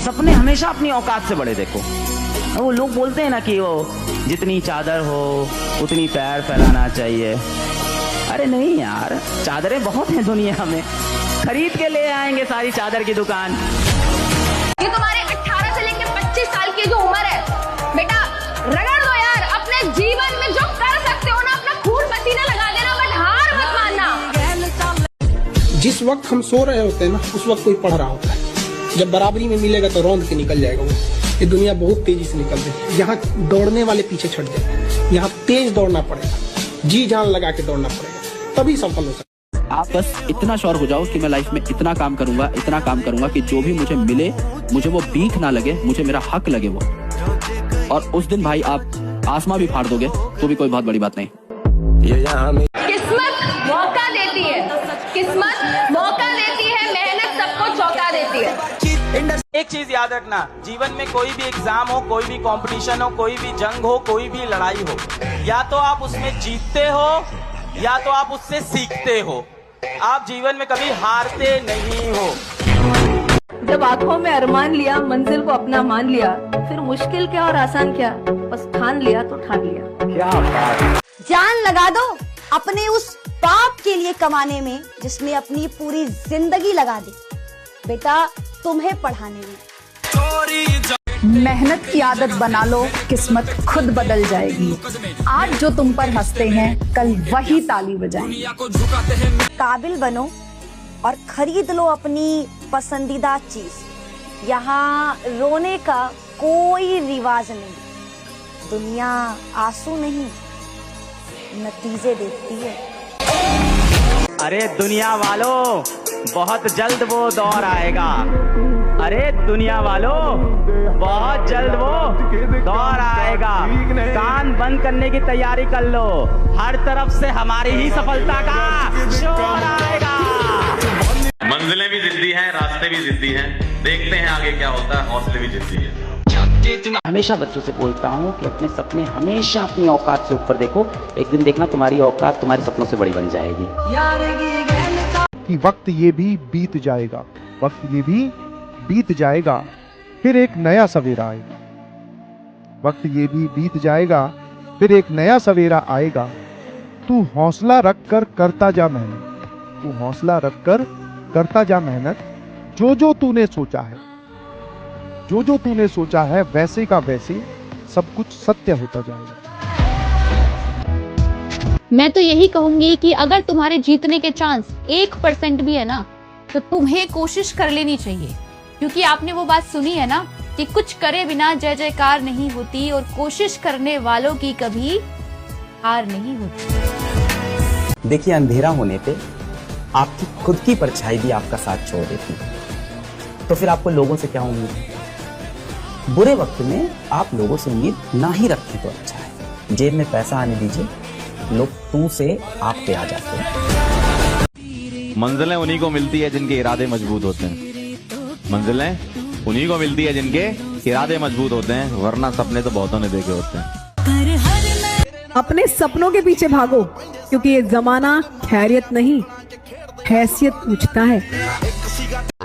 सपने हमेशा अपनी औकात से बड़े देखो। वो लोग बोलते हैं ना कि वो जितनी चादर हो उतनी पैर फैलाना चाहिए। अरे नहीं यार, चादरें बहुत हैं दुनिया में, खरीद के ले आएंगे सारी चादर की दुकान। ये तुम्हारे 18 से लेकर 25 साल की जो उम्र है बेटा, रगड़ दो यार। अपने जीवन में जो कर सकते हो ना, अपना खून पसीना लगा देना, बट हार मत मानना। जिस वक्त हम सो रहे होते हैं ना, उस वक्त कोई पढ़ रहा होता है। जब बराबरी में मिलेगा तो रौंद के निकल जाएगा वो। ये दुनिया बहुत तेजी से निकल रही है। यहाँ दौड़ने वाले पीछे छट जाए, यहाँ तेज दौड़ना पड़ेगा, जी जान लगा के दौड़ना पड़ेगा, तभी सफल हो सकता है। आप बस इतना श्योर हो जाओ कि मैं लाइफ में इतना काम करूंगा कि जो भी मुझे मिले मुझे वो भीख ना लगे, मुझे मेरा हक लगे वो। और उस दिन भाई आप आसमां भी फाड़ दोगे तो भी कोई बहुत बड़ी बात नहीं। किस्मत मौका देती है, किस्मत मौका देती है, मेहनत सबको चौंका देती है। एक चीज याद रखना, जीवन में कोई भी एग्जाम हो, कोई भी कंपटीशन हो, कोई भी जंग हो, कोई भी लड़ाई हो, या तो आप उसमें जीतते हो या तो आप उससे सीखते हो। आप जीवन में कभी हारते नहीं हो। जब आंखों में अरमान लिया, मंजिल को अपना मान लिया, फिर मुश्किल क्या और आसान क्या, बस ठान लिया तो ठान लिया। क्या बात। जान लगा दो अपने उस पाप के लिए कमाने में जिसने अपनी पूरी जिंदगी लगा दी बेटा तुम्हें पढ़ाने में। मेहनत की आदत बना लो, किस्मत खुद बदल जाएगी। आज जो तुम पर हंसते हैं कल वही ताली बजाएंगे। काबिल बनो और खरीद लो अपनी पसंदीदा चीज। यहाँ रोने का कोई रिवाज नहीं। दुनिया आंसू नहीं नतीजे देखती है। अरे दुनिया वालों, बहुत जल्द वो दौर आएगा। अरे दुनिया वालों, बहुत जल्द वो दौर आएगा। कान बंद करने की तैयारी कर लो, हर तरफ से हमारी ही सफलता का शोर आएगा। मंजिलें भी जिद्दी हैं, रास्ते भी जिद्दी हैं, देखते हैं आगे क्या होता है, हौसले भी जिद्दी है। हमेशा बच्चों से बोलता हूँ कि अपने सपने हमेशा अपनी औकात से ऊपर देखो। एक दिन देखना तुम्हारी औकात तुम्हारे सपनों से बड़ी बन जाएगी। कि वक्त ये भी बीत जाएगा, वक्त ये भी बीत जाएगा, फिर एक नया सवेरा आएगा। वक्त ये भी बीत जाएगा, फिर एक नया सवेरा आएगा। तू हौसला रख कर करता जा मेहनत, तू हौसला रख कर करता जा मेहनत। जो जो तूने सोचा है, जो जो तूने सोचा है, वैसे का वैसे सब कुछ सत्य होता जाएगा। मैं तो यही कहूंगी कि अगर तुम्हारे जीतने के चांस 1% भी है ना, तो तुम्हें कोशिश कर लेनी चाहिए। क्योंकि आपने वो बात सुनी है ना कि कुछ करे बिना जय जयकार नहीं होती, और कोशिश करने वालों की कभी हार नहीं होती। देखिए, अंधेरा होने पे आपकी खुद की परछाई भी आपका साथ छोड़ देती है, तो फिर आपको लोगों से क्या उम्मीद? बुरे वक्त में आप लोगों से उम्मीद ना ही रखें तो अच्छा है। जेब में पैसा आने दीजिए, लोग तू से आप पे आ जाते हैं। मंजिलें उन्हीं को मिलती है जिनके इरादे मजबूत होते हैं। मंजिलें उन्हीं को मिलती है जिनके इरादे मजबूत होते हैं, वरना सपने तो बहुतों ने देखे होते हैं। अपने सपनों के पीछे भागो, क्योंकि ये जमाना खैरियत नहीं हैसियत पूछता है।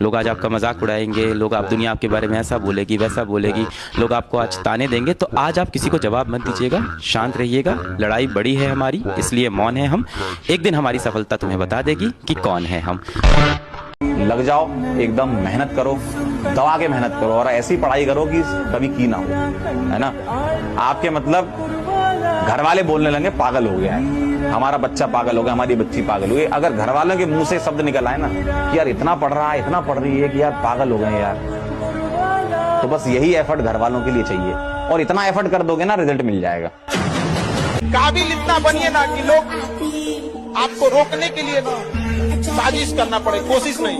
लोग आज आपका मजाक उड़ाएंगे, लोग आप दुनिया आपके बारे में ऐसा बोलेगी वैसा बोलेगी, लोग आपको आज ताने देंगे, तो आज आप किसी को जवाब मत दीजिएगा, शांत रहिएगा। लड़ाई बड़ी है हमारी, इसलिए मौन है हम। एक दिन हमारी सफलता तुम्हें बता देगी कि कौन है हम। लग जाओ, एकदम मेहनत करो, दबा के मेहनत करो, और ऐसी पढ़ाई करो कि कभी की ना हो, है ना। आपके मतलब घर वाले बोलने लगे पागल हो गया है, हमारा बच्चा पागल हो गया, हमारी बच्ची पागल हो गई। अगर घर वालों के मुंह से शब्द निकल आए ना कि यार इतना पढ़ रहा है, इतना पढ़ रही है कि यार पागल हो गए यार, तो बस यही एफर्ट घर वालों के लिए चाहिए, और इतना एफर्ट कर दोगे ना, रिजल्ट मिल जाएगा। काबिल इतना बनिए ना कि लोग आपको रोकने के लिए ना साजिश करना पड़े, कोशिश नहीं,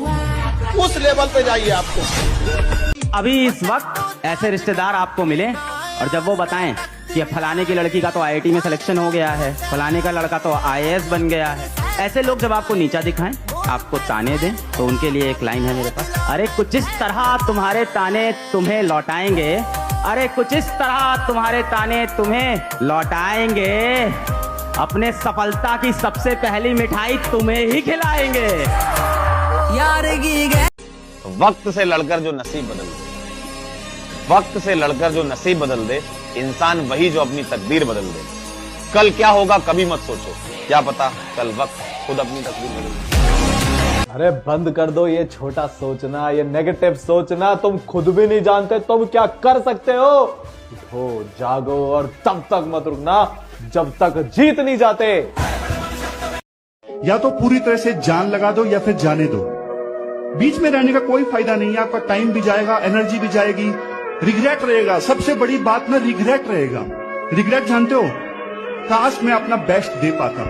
उस लेवल पे जाइए आपको। अभी इस वक्त ऐसे रिश्तेदार आपको मिले और जब वो बताएं कि फलाने की लड़की का तो आईआईटी में सिलेक्शन हो गया है, फलाने का लड़का तो आईएएस बन गया है, ऐसे लोग जब आपको नीचा दिखाएं, आपको ताने दें, तो उनके लिए एक लाइन है मेरे पास। अरे कुछ इस तरह तुम्हारे ताने तुम्हें लौटाएंगे, अरे कुछ इस तरह तुम्हारे ताने तुम्हें लौटाएंगे, अपने सफलता की सबसे पहली मिठाई तुम्हें ही खिलाएंगे। वक्त से लड़कर जो नसीब बदल वक्त से लड़कर जो नसीब बदल दे, इंसान वही जो अपनी तकदीर बदल दे। कल क्या होगा कभी मत सोचो, क्या पता कल वक्त खुद अपनी तकदीर बदल दे। अरे बंद कर दो ये छोटा सोचना, ये नेगेटिव सोचना। तुम खुद भी नहीं जानते तुम क्या कर सकते हो। उठो, जागो और तब तक मत रुकना जब तक जीत नहीं जाते। या तो पूरी तरह से जान लगा दो या फिर जाने दो। बीच में रहने का कोई फायदा नहीं है। आपका टाइम भी जाएगा, एनर्जी भी जाएगी, रिग्रेट रहेगा। सबसे बड़ी बात ना रिग्रेट रहेगा। रिग्रेट जानते हो, काश मैं अपना बेस्ट दे पाता।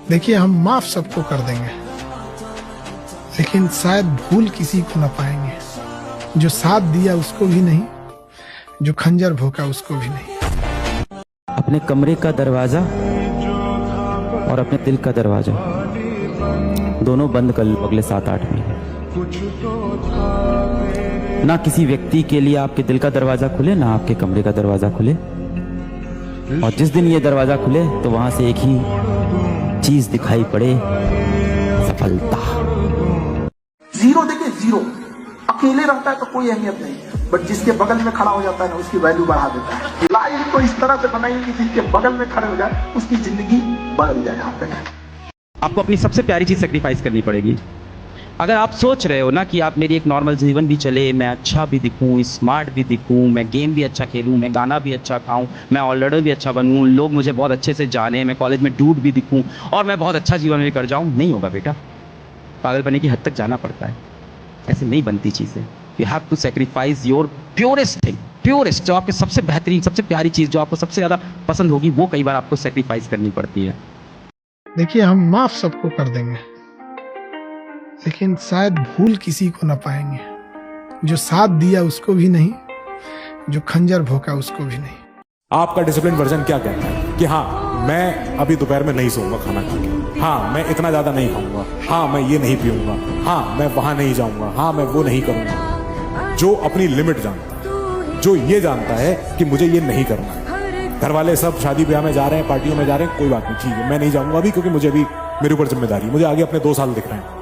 देखिए, हम माफ सबको कर देंगे, लेकिन शायद भूल किसी को न पाएंगे। जो साथ दिया उसको भी नहीं, जो खंजर भोंका उसको भी नहीं। अपने कमरे का दरवाजा और अपने दिल का दरवाजा दोनों बंद कर लो अगले 7-8 महीने। ना किसी व्यक्ति के लिए आपके दिल का दरवाजा खुले, ना आपके कमरे का दरवाजा खुले। और जिस दिन ये दरवाजा खुले तो वहां से एक ही चीज दिखाई पड़े, सफलता। जीरो, देखिए जीरो अकेले रहता है तो कोई अहमियत नहीं, बट जिसके बगल में खड़ा हो जाता है ना, उसकी वैल्यू बढ़ा देता है। लाइफ को इस तरह से बनाइए कि जिसके बगल में खड़े हो जाए उसकी जिंदगी बदल जाए। यहाँ पे आपको अपनी सबसे प्यारी चीज सेक्रीफाइस करनी पड़ेगी। अगर आप सोच रहे हो ना कि आप मेरी एक नॉर्मल जीवन भी चले, मैं अच्छा भी दिखूं, स्मार्ट भी दिखूं, मैं गेम भी अच्छा खेलूं, मैं गाना भी अच्छा खाऊं, मैं ऑलराउंडर भी अच्छा बनूं, लोग मुझे बहुत अच्छे से जाने, मैं कॉलेज में डूड भी दिखूं और मैं बहुत अच्छा जीवन भी कर जाऊं, नहीं होगा बेटा। पागल बनने की हद तक जाना पड़ता है, ऐसे नहीं बनती चीज़ें। You have to sacrifice your purest thing, purest, जो आपके सबसे बेहतरीन, सबसे प्यारी चीज़, जो आपको सबसे ज़्यादा पसंद होगी, वो कई बार आपको सेक्रीफाइस करनी पड़ती है। देखिए, हम माफ सबको कर देंगे, लेकिन शायद भूल किसी को न पाएंगे। जो साथ दिया उसको भी नहीं, जो खंजर भोंका उसको भी नहीं। आपका डिसिप्लिन वर्जन क्या कहता है कि हाँ मैं अभी दोपहर में नहीं सोऊंगा खाना खा के, हाँ मैं इतना ज्यादा नहीं खाऊंगा, हाँ मैं ये नहीं पीऊंगा, हाँ मैं वहां नहीं जाऊंगा, हाँ मैं वो नहीं करूंगा। जो अपनी लिमिट जानता है, जो ये जानता है कि मुझे ये नहीं करना है। घर वाले सब शादी ब्याह में जा रहे हैं, पार्टियों में जा रहे हैं, कोई बात नहीं, ठीक है, मैं नहीं जाऊंगा अभी क्योंकि मुझे अभी मेरे ऊपर जिम्मेदारी है, मुझे आगे अपने 2 साल दिख रहे हैं।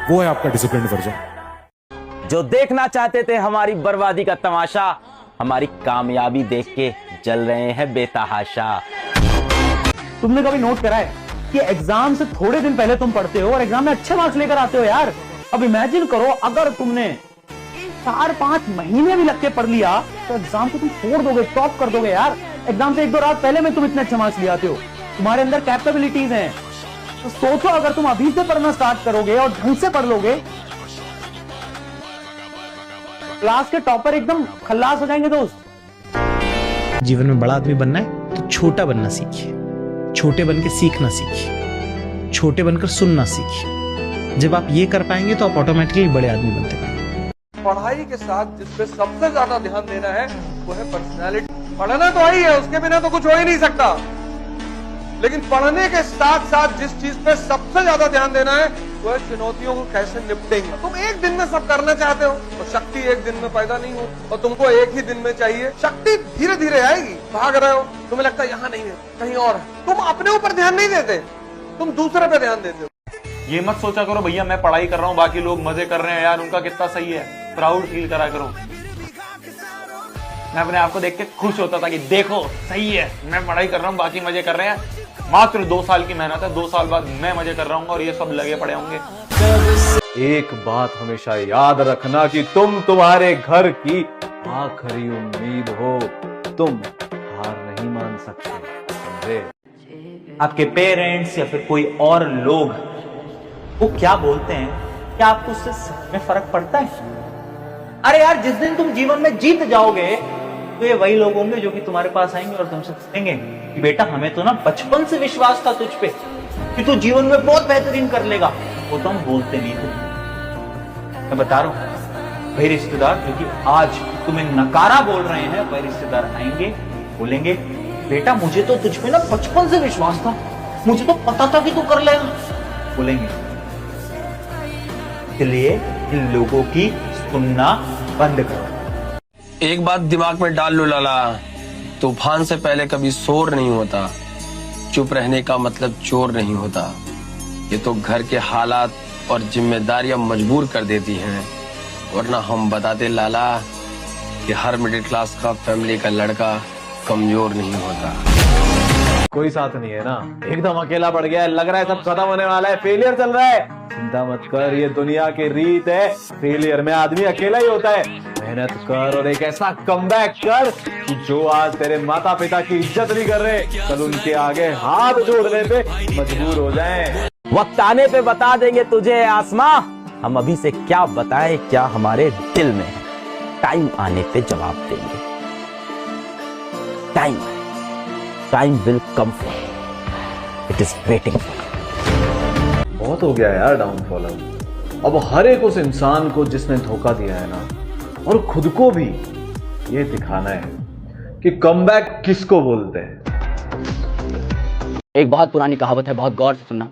वो है आपका डिसिप्लिन वर्जन। जो देखना चाहते थे हमारी बर्बादी का तमाशा, हमारी कामयाबी देख के जल रहे हैं बेतहाशा। तुमने कभी नोट करा है कि एग्जाम से थोड़े दिन पहले तुम पढ़ते हो और एग्जाम में अच्छे मार्क्स लेकर आते हो यार। अब इमेजिन करो अगर तुमने 4-5 महीने भी लग के पढ़ लिया तो एग्जाम को तुम फोड़ दोगे, टॉप कर दोगे यार। एग्जाम से 1-2 रात पहले में तुम इतने अच्छे मार्क्स ले आते हो, तुम्हारे अंदर कैपेबिलिटीज हैं। तो सोचो अगर तुम अभी से पढ़ना स्टार्ट करोगे और ढंग से पढ़ लोगे, क्लास के टॉपर एकदम खल्लास हो जाएंगे दोस्त। जीवन में बड़ा आदमी बनना है तो छोटा बनना सीखिए, छोटे बन के सीखना सीखिए, छोटे बनकर सुनना सीखिए। जब आप ये कर पाएंगे तो आप ऑटोमेटिकली बड़े आदमी बनते हैं। पढ़ाई के साथ जिस पे सबसे ज्यादा ध्यान देना है वो है पर्सनालिटी। पढ़ना तो ही है, उसके बिना तो कुछ हो ही नहीं सकता, लेकिन पढ़ने के साथ साथ जिस चीज पे सबसे ज्यादा ध्यान देना है वो है चुनौतियों को कैसे निपटेंगे। तुम एक दिन में सब करना चाहते हो तो शक्ति एक दिन में पैदा नहीं हो, और तुमको एक ही दिन में चाहिए। शक्ति धीरे धीरे आएगी। भाग रहे हो, तुम्हें लगता है यहाँ नहीं है, कहीं और है। तुम अपने ऊपर ध्यान नहीं देते, तुम दूसरे पे ध्यान देते हो। ये मत सोचा करो भैया मैं पढ़ाई कर रहा हूँ, बाकी लोग मजे कर रहे हैं यार, उनका कितना सही है। प्राउड फील करा करो। मैं अपने आप को देख के खुश होता था कि देखो सही है, मैं पढ़ाई कर रहा हूँ, बाकी मजे कर रहे हैं। मात्र 2 साल की मेहनत है, 2 साल बाद मैं मजे कर रहा हूँ और ये सब लगे पड़े होंगे। एक बात हमेशा याद रखना कि तुम तुम्हारे घर की आखिरी उम्मीद हो, तुम हार नहीं मान सकते, समझे? आपके पेरेंट्स या फिर कोई और लोग वो क्या बोलते हैं, क्या आपको उससे सच में फर्क पड़ता है? अरे यार, जिस दिन तुम जीवन में जीत जाओगे तो ये वही लोग होंगे जो कि तुम्हारे पास आएंगे और तुमसे पूछेंगे कि बेटा हमें तो ना बचपन से विश्वास था तुझ पे कि तू जीवन में बहुत बेहतरीन कर लेगा। वो तो हम बोलते नहीं थे। मैं बता रहा हूं, वही रिश्तेदार जो कि आज तुम्हें नकारा बोल रहे हैं, वही रिश्तेदार आएंगे, बोलेंगे बेटा मुझे तो तुझ पे ना बचपन से विश्वास था, मुझे तो पता था कि तू कर लेगा, बोलेंगे। इसलिए इन लोगों की सुनना बंद करो। एक बात दिमाग में डाल लो लाला, तूफान से पहले कभी शोर नहीं होता, चुप रहने का मतलब चोर नहीं होता। ये तो घर के हालात और जिम्मेदारियां मजबूर कर देती हैं, वरना हम बताते लाला कि हर मिडिल क्लास का फैमिली का लड़का कमजोर नहीं होता। कोई साथ नहीं है ना, एकदम अकेला पड़ गया है, लग रहा है सब खत्म होने वाला है, फेलियर चल रहा है। चिंता मत कर, ये दुनिया की रीत है, फेलियर में आदमी अकेला ही होता है। मेहनत कर और एक ऐसा कमबैक कर कि जो आज तेरे माता पिता की इज्जत नहीं कर रहे, कल उनके आगे हाथ जोड़ने पे मजबूर हो जाएं। वक्त आने पे बता देंगे तुझे आसमां, हम अभी से क्या बताएं क्या हमारे दिल में है। टाइम आने पे जवाब देंगे। Time will come for, it is waiting. बहुत हो गया यार डाउनफॉल। अब हर एक उस इंसान को जिसने धोखा दिया है ना, और खुद को भी ये दिखाना है कि कमबैक किसको बोलते हैं। एक बहुत पुरानी कहावत है, बहुत गौर से सुनना।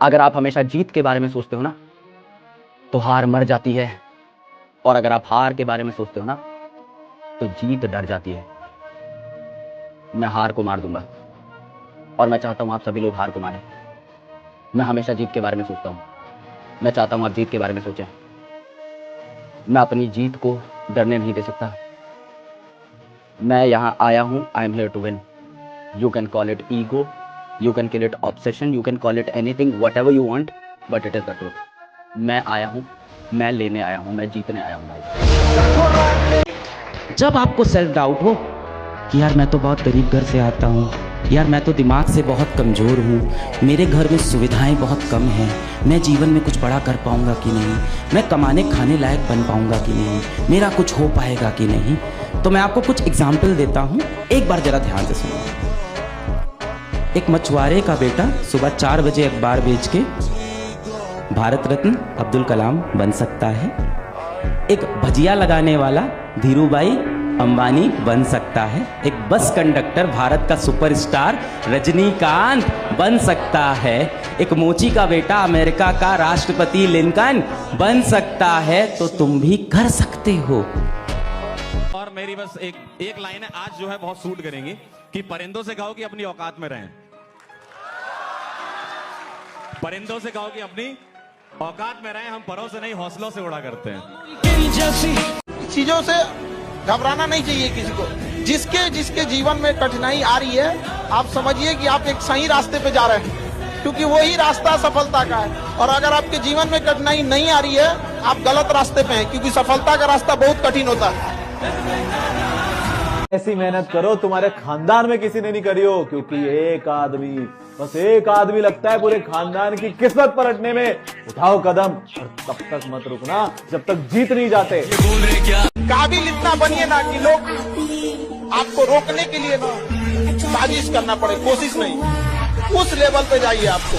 अगर आप हमेशा जीत के बारे में सोचते हो ना, तो हार मर जाती है, और अगर आप हार के बारे में सोचते हो ना, तो जीत डर जाती है। मैं हार को मार दूंगा, और मैं चाहता हूं आप सभी लोग हार को मारें। मैं हमेशा जीत के बारे में सोचता हूं, मैं चाहता हूं आप जीत के बारे में सोचें। मैं अपनी जीत को डरने नहीं दे सकता। मैं यहां आया हूं, I am here to win. You can call it ego, you can call it obsession, you can call it anything, whatever you want, but it is the truth. मैं आया हूं, मैं लेने आया हूं, मैं जीतने आया हूं। जब आपको सेल्फ डाउट हो कि यार मैं तो बहुत गरीब घर से आता हूँ, यार मैं तो दिमाग से बहुत कमज़ोर हूँ, मेरे घर में सुविधाएं बहुत कम हैं, मैं जीवन में कुछ बड़ा कर पाऊँगा कि नहीं, मैं कमाने खाने लायक बन पाऊँगा कि नहीं, मेरा कुछ हो पाएगा कि नहीं, तो मैं आपको कुछ एग्जाम्पल देता हूँ। एक बार ज़रा ध्यान से सुनो। एक मछुआरे का बेटा सुबह 4 बजे अखबार बेच के भारत रत्न अब्दुल कलाम बन सकता है। एक भजिया लगाने वाला धीरूभाई अंबानी बन सकता है। एक बस कंडक्टर भारत का सुपरस्टार रजनीकांत बन सकता है। एक मोची का बेटा अमेरिका का राष्ट्रपति लिंकन बन सकता है। तो तुम भी कर सकते हो। और मेरी बस एक लाइन है, आज जो है बहुत सूट करेंगी, कि परिंदों से कहो कि अपनी औकात में रहें। परिंदों से कहो कि अपनी औकात में रहें, हम परों से नहीं हौसलों से उड़ा करते हैं। चीजों से घबराना नहीं चाहिए किसी को। जिसके जीवन में कठिनाई आ रही है, आप समझिए कि आप एक सही रास्ते पे जा रहे हैं, क्योंकि वही रास्ता सफलता का है। और अगर आपके जीवन में कठिनाई नहीं आ रही है, आप गलत रास्ते पे हैं, क्योंकि सफलता का रास्ता बहुत कठिन होता है। ऐसी मेहनत करो तुम्हारे खानदान में किसी ने नहीं करी हो, क्योंकि बस एक आदमी लगता है पूरे खानदान की किस्मत पलटने में। उठाओ कदम, और तब तक मत रुकना जब तक जीत नहीं जाते। काबिल इतना बनिए ना कि लोग आपको रोकने के लिए ना साजिश करना पड़े, कोशिश नहीं, उस लेवल पे जाइए आपको।